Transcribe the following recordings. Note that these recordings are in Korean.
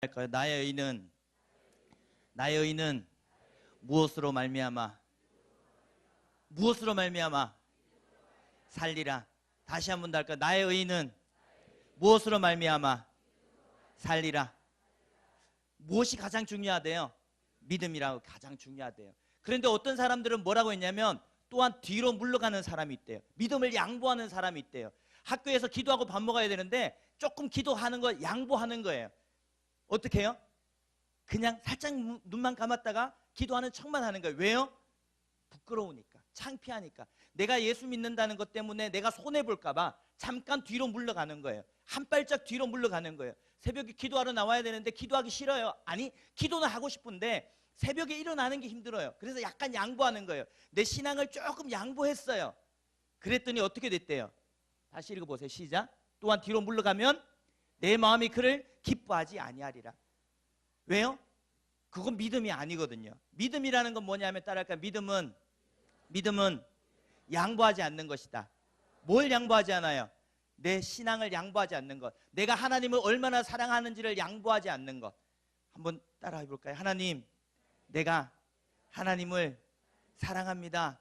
할까요? 나의 의는 무엇으로 말미암아 살리라. 다시 한 번 더 할까요? 나의 의는 무엇으로 말미암아 살리라. 무엇이 가장 중요하대요? 믿음이라고 가장 중요하대요. 그런데 어떤 사람들은 뭐라고 했냐면 또한 뒤로 물러가는 사람이 있대요. 믿음을 양보하는 사람이 있대요. 학교에서 기도하고 밥 먹어야 되는데 조금 기도하는 거 양보하는 거예요. 어떻게 해요? 그냥 살짝 눈만 감았다가 기도하는 척만 하는 거예요. 왜요? 부끄러우니까, 창피하니까, 내가 예수 믿는다는 것 때문에 내가 손해볼까 봐 잠깐 뒤로 물러가는 거예요. 한 발짝 뒤로 물러가는 거예요. 새벽에 기도하러 나와야 되는데 기도하기 싫어요. 아니, 기도는 하고 싶은데 새벽에 일어나는 게 힘들어요. 그래서 약간 양보하는 거예요. 내 신앙을 조금 양보했어요. 그랬더니 어떻게 됐대요? 다시 읽어보세요. 시작. 또한 뒤로 물러가면 내 마음이 그를 기뻐하지 아니하리라. 왜요? 그건 믿음이 아니거든요. 믿음이라는 건 뭐냐면 따라할까요? 믿음은 양보하지 않는 것이다. 뭘 양보하지 않아요? 내 신앙을 양보하지 않는 것. 내가 하나님을 얼마나 사랑하는지를 양보하지 않는 것. 한번 따라해 볼까요? 하나님, 내가 하나님을 사랑합니다.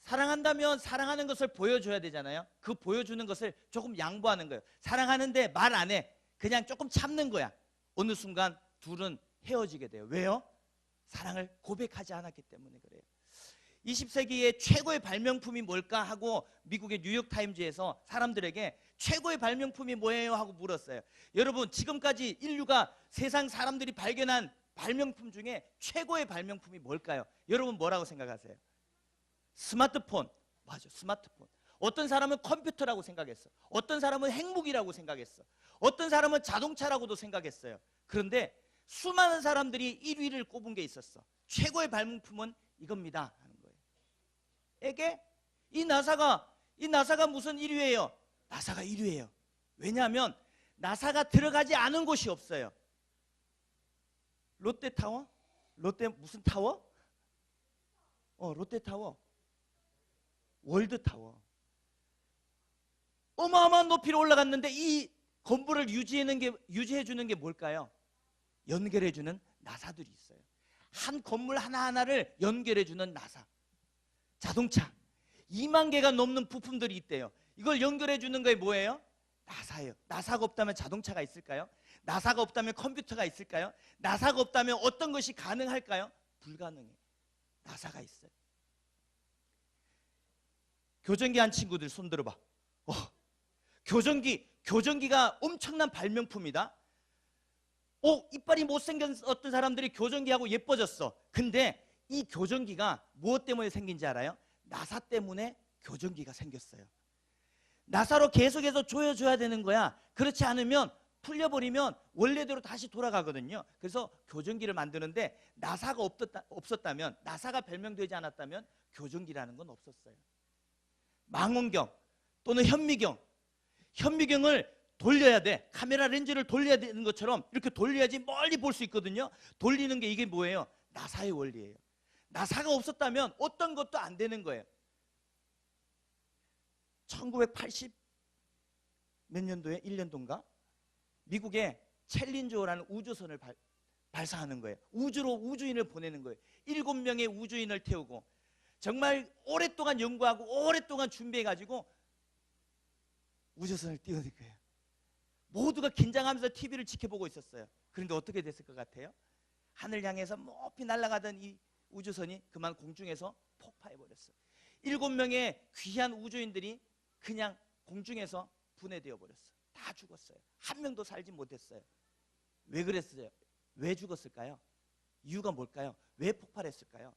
사랑한다면 사랑하는 것을 보여줘야 되잖아요. 그 보여주는 것을 조금 양보하는 거예요. 사랑하는데 말 안 해. 그냥 조금 참는 거야. 어느 순간 둘은 헤어지게 돼요. 왜요? 사랑을 고백하지 않았기 때문에 그래요. 20세기의 최고의 발명품이 뭘까 하고 미국의 뉴욕타임즈에서 사람들에게 최고의 발명품이 뭐예요? 하고 물었어요. 여러분, 지금까지 인류가 세상 사람들이 발견한 발명품 중에 최고의 발명품이 뭘까요? 여러분 뭐라고 생각하세요? 스마트폰. 맞아, 스마트폰. 어떤 사람은 컴퓨터라고 생각했어. 어떤 사람은 핵무기라고 생각했어. 어떤 사람은 자동차라고도 생각했어요. 그런데 수많은 사람들이 1위를 꼽은 게 있었어. 최고의 발명품은 이겁니다 하는 거예요. 에게 이 나사가 무슨 1위예요? 나사가 1위예요. 왜냐하면 나사가 들어가지 않은 곳이 없어요. 롯데타워? 롯데 무슨 타워? 롯데타워. 월드타워. 어마어마한 높이로 올라갔는데 이 건물을 유지해주는 게 뭘까요? 연결해주는 나사들이 있어요. 한 건물 하나하나를 연결해주는 나사. 자동차 2만 개가 넘는 부품들이 있대요. 이걸 연결해주는 게 뭐예요? 나사예요. 나사가 없다면 자동차가 있을까요? 나사가 없다면 컴퓨터가 있을까요? 나사가 없다면 어떤 것이 가능할까요? 불가능해요. 나사가 있어요. 교정기 한 친구들 손 들어봐. 교정기가 엄청난 발명품이다. 이빨이 못생긴 어떤 사람들이 교정기하고 예뻐졌어. 근데 이 교정기가 무엇 때문에 생긴지 알아요? 나사 때문에 교정기가 생겼어요. 나사로 계속해서 조여줘야 되는 거야. 그렇지 않으면 풀려버리면 원래대로 다시 돌아가거든요. 그래서 교정기를 만드는데 나사가 없었다면, 나사가 발명되지 않았다면 교정기라는 건 없었어요. 망원경 또는 현미경을 돌려야 돼. 카메라 렌즈를 돌려야 되는 것처럼 이렇게 돌려야지 멀리 볼 수 있거든요. 돌리는 게 이게 뭐예요? 나사의 원리예요. 나사가 없었다면 어떤 것도 안 되는 거예요. 1980 몇 년도에 1년도인가? 미국에 챌린저라는 우주선을 발사하는 거예요. 우주로 우주인을 보내는 거예요. 7명의 우주인을 태우고 정말 오랫동안 연구하고 오랫동안 준비해가지고 우주선을 띄워낸 거예요. 모두가 긴장하면서 TV를 지켜보고 있었어요. 그런데 어떻게 됐을 것 같아요? 하늘 향해서 높이 날아가던 이 우주선이 그만 공중에서 폭파해버렸어요. 7명의 귀한 우주인들이 그냥 공중에서 분해되어 버렸어요. 다 죽었어요. 한 명도 살지 못했어요. 왜 그랬어요? 왜 죽었을까요? 이유가 뭘까요? 왜 폭발했을까요?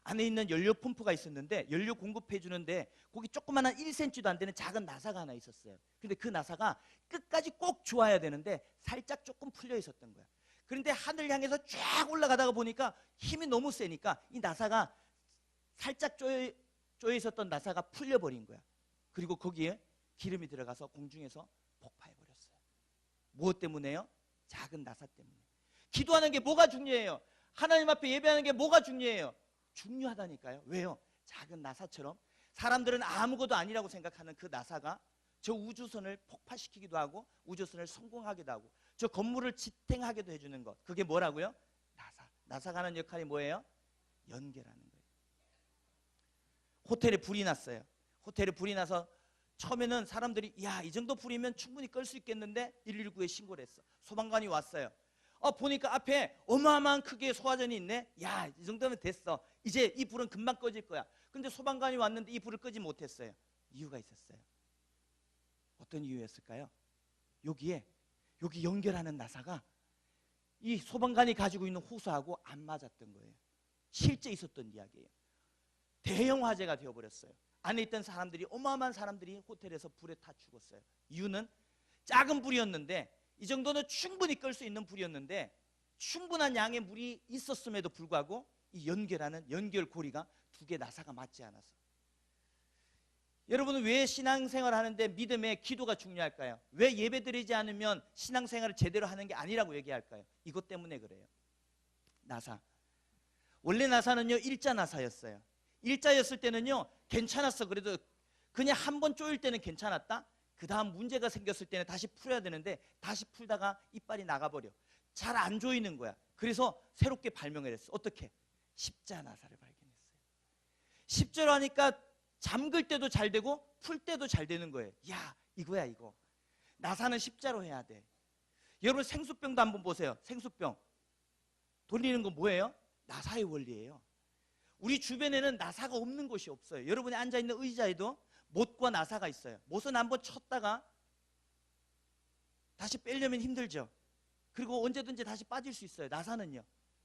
안에 있는 연료 펌프가 있었는데 연료 공급해 주는데 거기 조그마한 1cm도 안 되는 작은 나사가 하나 있었어요. 근데 그 나사가 끝까지 꼭 좋아야 되는데 살짝 조금 풀려 있었던 거야. 그런데 하늘 향해서 쫙 올라가다가 보니까 힘이 너무 세니까 이 나사가 살짝 쪼여 있었던 나사가 풀려버린 거야. 그리고 거기에 기름이 들어가서 공중에서 폭파해버렸어요. 무엇 때문에요? 작은 나사 때문에. 기도하는 게 뭐가 중요해요? 하나님 앞에 예배하는 게 뭐가 중요해요? 중요하다니까요. 왜요? 작은 나사처럼 사람들은 아무것도 아니라고 생각하는 그 나사가 저 우주선을 폭파시키기도 하고 우주선을 성공하기도 하고 저 건물을 지탱하게도 해주는 것. 그게 뭐라고요? 나사. 나사가 하는 역할이 뭐예요? 연결하는 거예요. 호텔에 불이 났어요. 호텔에 불이 나서 처음에는 사람들이 야, 이 정도 불이면 충분히 끌 수 있겠는데 119에 신고를 했어. 소방관이 왔어요. 보니까 앞에 어마어마한 크기의 소화전이 있네. 야, 이 정도면 됐어. 이제 이 불은 금방 꺼질 거야. 근데 소방관이 왔는데 이 불을 끄지 못했어요. 이유가 있었어요. 어떤 이유였을까요? 여기 연결하는 나사가 이 소방관이 가지고 있는 호수하고 안 맞았던 거예요. 실제 있었던 이야기예요. 대형 화재가 되어버렸어요. 안에 있던 사람들이, 어마어마한 사람들이 호텔에서 불에 타 죽었어요. 이유는 작은 불이었는데, 이 정도는 충분히 끌 수 있는 불이었는데 충분한 양의 물이 있었음에도 불구하고 이 연결하는 연결고리가 두 개 나사가 맞지 않아서. 여러분은 왜 신앙생활을 하는데 믿음의 기도가 중요할까요? 왜 예배드리지 않으면 신앙생활을 제대로 하는 게 아니라고 얘기할까요? 이것 때문에 그래요. 나사. 원래 나사는요, 일자 나사였어요. 일자였을 때는요, 괜찮았어. 그래도 그냥 한 번 쪼일 때는 괜찮았다. 그 다음 문제가 생겼을 때는 다시 풀어야 되는데 다시 풀다가 이빨이 나가버려. 잘 안 조이는 거야. 그래서 새롭게 발명을 했어. 어떻게? 십자 나사를 발견했어요. 십자로 하니까 잠글 때도 잘 되고 풀 때도 잘 되는 거예요. 야, 이거야 이거. 나사는 십자로 해야 돼. 여러분 생수병도 한번 보세요. 생수병 돌리는 건 뭐예요? 나사의 원리예요. 우리 주변에는 나사가 없는 곳이 없어요. 여러분이 앉아있는 의자에도 못과 나사가 있어요. 못은 한번 쳤다가 다시 빼려면 힘들죠. 그리고 언제든지 다시 빠질 수 있어요. 나사는요,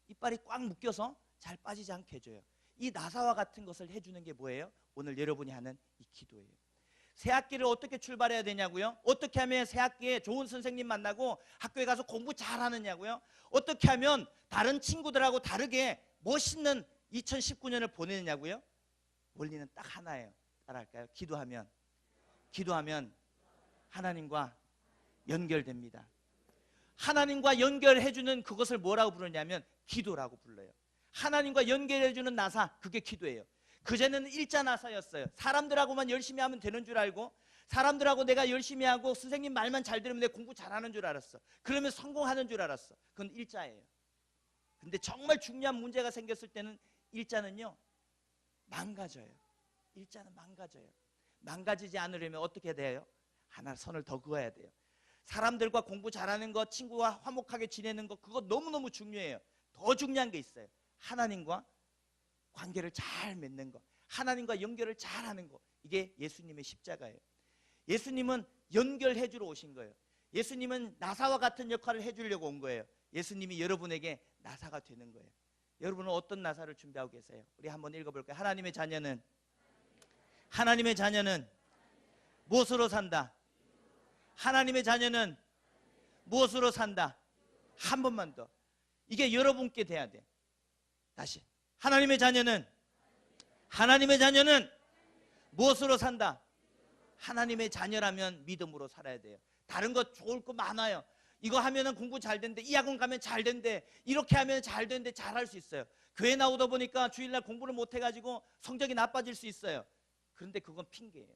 이빨이 꽉 묶여서 잘 빠지지 않게 해줘요. 이 나사와 같은 것을 해주는 게 뭐예요? 오늘 여러분이 하는 이 기도예요. 새 학기를 어떻게 출발해야 되냐고요? 어떻게 하면 새 학기에 좋은 선생님 만나고 학교에 가서 공부 잘하느냐고요? 어떻게 하면 다른 친구들하고 다르게 멋있는 2019년을 보내느냐고요? 원리는 딱 하나예요. 따라할까요? 기도하면 하나님과 연결됩니다. 하나님과 연결해주는 그것을 뭐라고 부르냐면 기도라고 불러요. 하나님과 연결해주는 나사, 그게 기도예요. 그전에는 일자 나사였어요. 사람들하고만 열심히 하면 되는 줄 알고, 사람들하고 내가 열심히 하고 선생님 말만 잘 들으면 내가 공부 잘하는 줄 알았어. 그러면 성공하는 줄 알았어. 그건 일자예요. 근데 정말 중요한 문제가 생겼을 때는 일자는요, 망가져요. 일자는 망가져요. 망가지지 않으려면 어떻게 돼요? 하나 선을 더 그어야 돼요. 사람들과 공부 잘하는 것, 친구와 화목하게 지내는 것, 그거 너무너무 중요해요. 더 중요한 게 있어요. 하나님과 관계를 잘 맺는 것, 하나님과 연결을 잘 하는 것. 이게 예수님의 십자가예요. 예수님은 연결해 주러 오신 거예요. 예수님은 나사와 같은 역할을 해주려고 온 거예요. 예수님이 여러분에게 나사가 되는 거예요. 여러분은 어떤 나사를 준비하고 계세요? 우리 한번 읽어볼까요? 하나님의 자녀는 무엇으로 산다? 하나님의 자녀는 무엇으로 산다? 한 번만 더. 이게 여러분께 돼야 돼. 다시. 하나님의 자녀는 무엇으로 산다? 하나님의 자녀라면 믿음으로 살아야 돼요. 다른 거 좋을 거 많아요. 이거 하면은 공부 잘 된대, 이 학원 가면 잘 된대, 이렇게 하면 잘 된대, 잘할 수 있어요. 교회 나오다 보니까 주일날 공부를 못 해가지고 성적이 나빠질 수 있어요. 그런데 그건 핑계예요.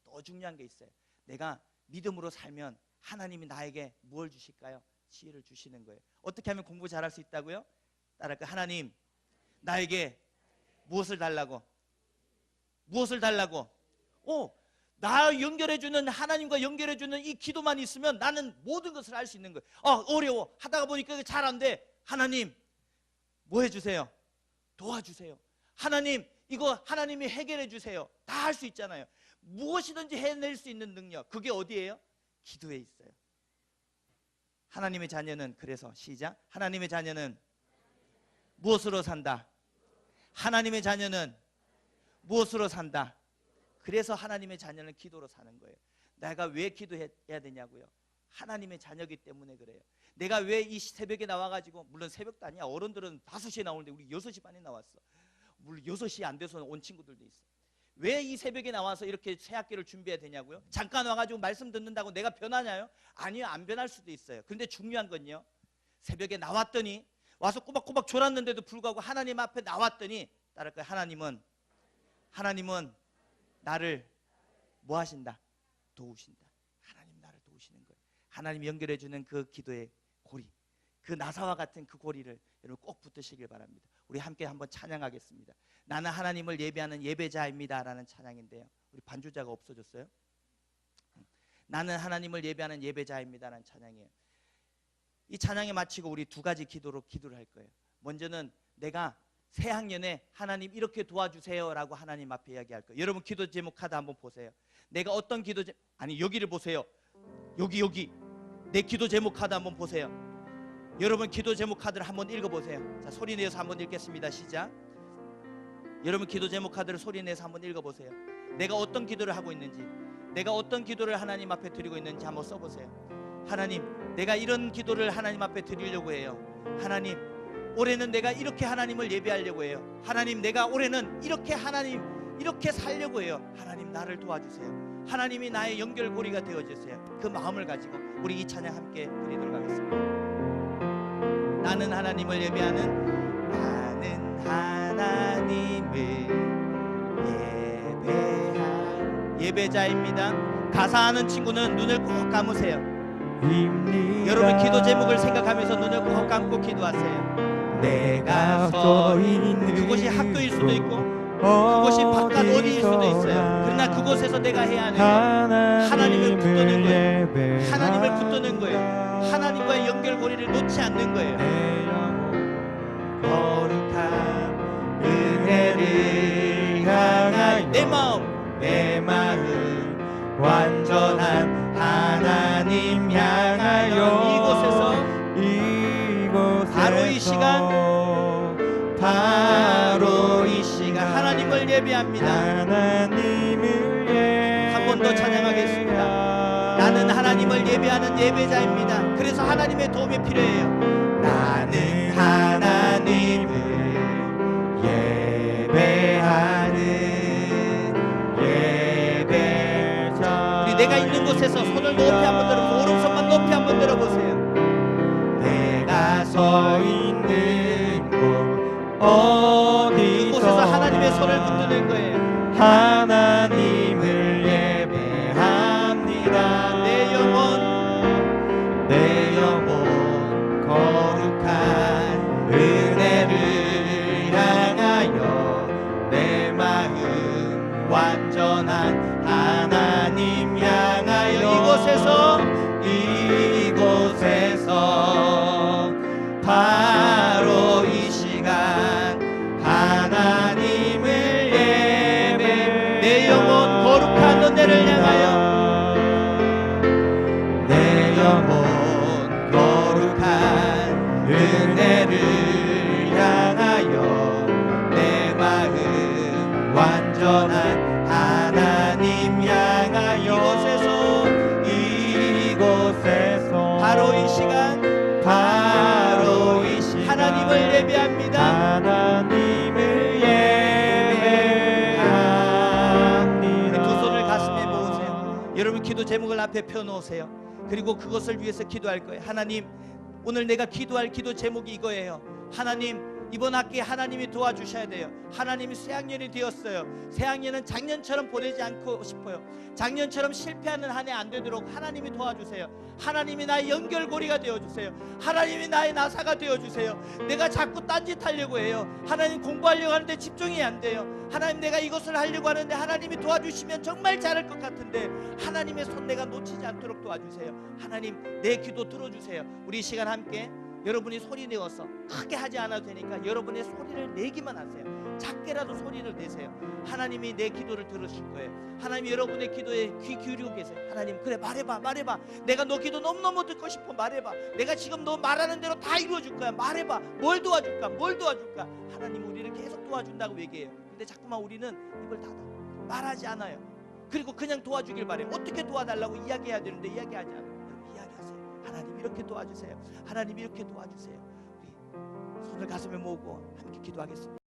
더 중요한 게 있어요. 내가 믿음으로 살면 하나님이 나에게 무엇을 주실까요? 지혜를 주시는 거예요. 어떻게 하면 공부 잘할 수 있다고요? 따라할까요? 하나님, 나에게 무엇을 달라고? 나 연결해주는, 하나님과 연결해주는 이 기도만 있으면 나는 모든 것을 할 수 있는 거예요. 어려워. 하다가 보니까 잘 안 돼. 하나님, 뭐 해주세요? 도와주세요. 하나님, 이거 하나님이 해결해 주세요. 다 할 수 있잖아요. 무엇이든지 해낼 수 있는 능력, 그게 어디예요? 기도에 있어요. 하나님의 자녀는, 그래서 시작. 하나님의 자녀는 무엇으로 산다? 하나님의 자녀는 무엇으로 산다? 그래서 하나님의 자녀는 기도로 사는 거예요. 내가 왜 기도해야 되냐고요? 하나님의 자녀이기 때문에 그래요. 내가 왜 이 새벽에 나와가지고, 물론 새벽도 아니야. 어른들은 5시에 나오는데 우리 6시 반에 나왔어. 물론 6시 안 돼서 온 친구들도 있어. 왜 이 새벽에 나와서 이렇게 새 학기를 준비해야 되냐고요? 잠깐 와가지고 말씀 듣는다고 내가 변하냐요? 아니요, 안 변할 수도 있어요. 그런데 중요한 건요, 새벽에 나왔더니, 와서 꼬박꼬박 졸았는데도 불구하고 하나님 앞에 나왔더니, 따를까요? 하나님은 나를 뭐 하신다? 도우신다. 하나님 나를 도우시는 거예요. 하나님이 연결해 주는 그 기도의 고리, 그 나사와 같은 그 고리를 여러분 꼭 붙드시길 바랍니다. 우리 함께 한번 찬양하겠습니다. 나는 하나님을 예배하는 예배자입니다 라는 찬양인데요, 우리 반주자가 없어졌어요. 나는 하나님을 예배하는 예배자입니다 라는 찬양이에요. 이 찬양에 마치고 우리 두 가지 기도를 할 거예요. 먼저는 내가 새학년에 하나님 이렇게 도와주세요 라고 하나님 앞에 이야기할 거예요. 여러분 기도 제목 카드 한번 보세요. 내가 어떤 기도 아니 여기를 보세요. 여기 내 기도 제목 카드 한번 보세요. 여러분 기도 제목 카드를 한번 읽어보세요. 자, 소리 내서 한번 읽겠습니다. 시작. 여러분 기도 제목 카드를 소리 내서 한번 읽어보세요. 내가 어떤 기도를 하고 있는지, 내가 어떤 기도를 하나님 앞에 드리고 있는지 한번 써보세요. 하나님, 내가 이런 기도를 하나님 앞에 드리려고 해요. 하나님, 올해는 내가 이렇게 하나님을 예배하려고 해요. 하나님, 내가 올해는 이렇게 하나님 이렇게 살려고 해요. 하나님, 나를 도와주세요. 하나님이 나의 연결고리가 되어주세요. 그 마음을 가지고 우리 이 찬양 함께 드리도록 하겠습니다. 나는 하나님을 예배하는, 나는 하나님을 예배한 예배자입니다. 가사 아는 친구는 눈을 꼭 감으세요. 여러분 기도 제목을 생각하면서 눈을 꼭 감고 기도하세요. 내가 서 있는 그곳이 학교일 수도 있고 그곳이 바깥 어디일 수도 있어요. 그러나 그곳에서 내가 해야 하는 건 하나님을 붙드는 거예요. 하나님을 붙드는 거예요. 하나님과의 연결고리를 놓지 않는 거예요. 거룩한 은혜를 향하여 내 마음 완전한 하나님 향하여 이곳에서 바로 이 시간 하나님을 예배합니다. 한 번 더 찬양하겠습니다. 나는 하나님을 예배하는 예배자입니다. 그래서 하나님의 도움이 필요해요. 나는 하나님을 예배하는 예배자. 우리 내가 있는 곳에서 손을 높이 한번 들어보세요. 오른손만 높이 한번 들어보세요. 내가 서 있는 곳 그곳에서 하나님의 손을 붙드는 거예요. 하나님을 예배합니다. 내 영혼 거룩한 은혜를 향하여 내 마음 완전한 하나님 향하여 이곳에서 바로 이 시간 하나님을 예배 내 영혼 거룩한 은혜를 향하여 내 영혼 거룩한 은혜를 향하여 내 마음 완전한 하나님 향하여 이곳에서 바로 이 시간 하나님을 예배합니다. 하나님을 예배합니다. 두 손을 가슴에 모으세요. 여러분 기도 제목을 앞에 펴놓으세요. 그리고 그것을 위해서 기도할 거예요. 하나님, 오늘 내가 기도할 기도 제목이 이거예요. 하나님, 이번 학기에 하나님이 도와주셔야 돼요. 하나님이 새학년이 되었어요. 새학년은 작년처럼 보내지 않고 싶어요. 작년처럼 실패하는 한 해 안 되도록 하나님이 도와주세요. 하나님이 나의 연결고리가 되어주세요. 하나님이 나의 나사가 되어주세요. 내가 자꾸 딴짓하려고 해요. 하나님, 공부하려고 하는데 집중이 안 돼요. 하나님, 내가 이것을 하려고 하는데 하나님이 도와주시면 정말 잘할 것 같은데 하나님의 손 내가 놓치지 않도록 도와주세요. 하나님, 내 기도 들어주세요. 우리 이 시간 함께 여러분이 소리 내어서 크게 하지 않아도 되니까 여러분의 소리를 내기만 하세요. 작게라도 소리를 내세요. 하나님이 내 기도를 들으실 거예요. 하나님이 여러분의 기도에 귀 기울이고 계세요. 하나님, 그래, 말해봐. 내가 너 기도 너무너무 듣고 싶어. 말해봐. 내가 지금 너 말하는 대로 다 이루어줄 거야. 말해봐. 뭘 도와줄까? 하나님, 우리를 계속 도와준다고 얘기해요. 근데 자꾸만 우리는 입을 닫아 말하지 않아요. 그리고 그냥 도와주길 바래요. 어떻게 도와달라고 이야기해야 되는데 이야기하지 않아요. 하나님, 이렇게 도와주세요. 하나님, 이렇게 도와주세요. 우리 손을 가슴에 모으고 함께 기도하겠습니다.